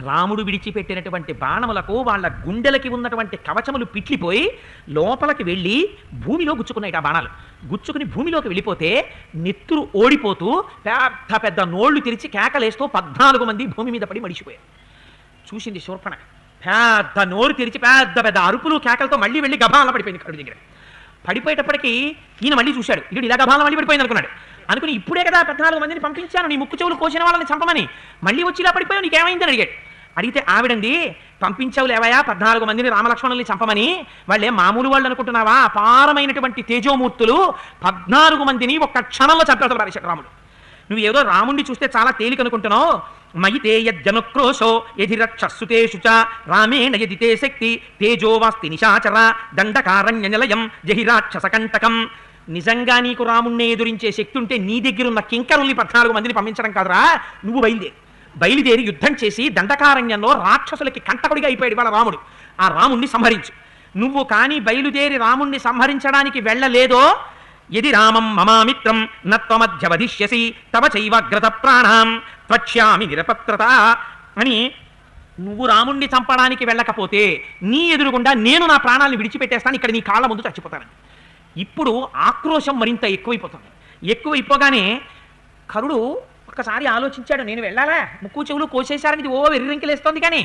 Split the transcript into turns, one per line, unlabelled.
రాముడు విడిచిపెట్టినటువంటి బాణములకు వాళ్ళ గుండెలకి ఉన్నటువంటి కవచములు పిట్లిపోయి లోపలికి వెళ్ళి భూమిలో గుచ్చుకున్నాయి ఆ బాణాలు. గుచ్చుకుని భూమిలోకి వెళ్ళిపోతే నెత్తురు ఓడిపోతూ పెద్ద పెద్ద నోళ్లు తెరిచి కేకలేస్తూ 14 మంది భూమి మీద పడి మడిచిపోయారు. చూసింది శూర్పణఖ. పెద్ద నోరు తెరిచి పెద్ద పెద్ద అరుపులు కేకలతో మళ్ళీ వెళ్ళి గభాల పడిపోయింది కరుడి దగ్గర. పడిపోయేటప్పటికి ఈయన మళ్ళీ చూశాడు, ఇటు ఇలా గభాల మళ్ళీ పడిపోయింది అనుకున్నాడు. అనుకుని ఇప్పుడే కదా 14 మందిని పంపించాను నీ ముక్కు చెవులు కోసిన వాళ్ళని చంపమని, మళ్ళీ వచ్చి ఇలా పడిపోయావు, నీకేమైందని అడిగాడు. అడిగితే ఆవిడంది, పంపించావు లేవయా 14 మందిని రామలక్ష్మణుల్ని చంపమని, వాళ్ళే మామూలు వాళ్ళు అనుకుంటున్నావా, అపారమైనటువంటి తేజోమూర్తులు, 14 మందిని ఒక్క క్షణంలో చంపేతలు పారేశాడు రాముడు. నువ్వు ఏదో రాముణ్ణి చూస్తే చాలా తేలిక అనుకుంటున్నావు. మయితే యజ్జనుక్రోశో యధిరక్షస్సుతేషు చ రామేణ యదితే శక్తి తేజోవాస్తి నిశాచర దండకారణ్య నిలయం జహిరాక్షసకంటకం. నిజంగా నీకు రాముణ్ణి ఎదురించే శక్తి ఉంటే నీ దగ్గరున్న కింకరుల్ని 14 మందిని పంపించడం కాదురా, నువ్వు బయలుదేరి యుద్ధం చేసి దండకారణ్యంలో రాక్షసులకి కంటకుడిగా అయిపోయాడు వాళ్ళ రాముడు. ఆ రాముణ్ణి సంహరించు. నువ్వు కానీ బయలుదేరి రాముణ్ణి సంహరించడానికి వెళ్ళలేదో, యది రామం మమామిత్రం నత్వమధ్యవధిష్యసి తవ చైవాగ్రత ప్రాణాం త్వక్ష్యామి నిరపత్రత అని, నువ్వు రాముణ్ణి చంపడానికి వెళ్ళకపోతే నీ ఎదురుగుండా నేను నా ప్రాణాలను విడిచిపెట్టేస్తాను, ఇక్కడ నీ కాళ్ళ ముందు చచ్చిపోతాను. ఇప్పుడు ఆక్రోశం మరింత ఎక్కువైపోతుంది. ఎక్కువైపోగానే కరుడు ఒక్కసారి ఆలోచించాడు, నేను వెళ్ళాలా, ముక్కు చెవులు కోసేశారని ఇది ఓ వెర్రింకిలేస్తోంది కానీ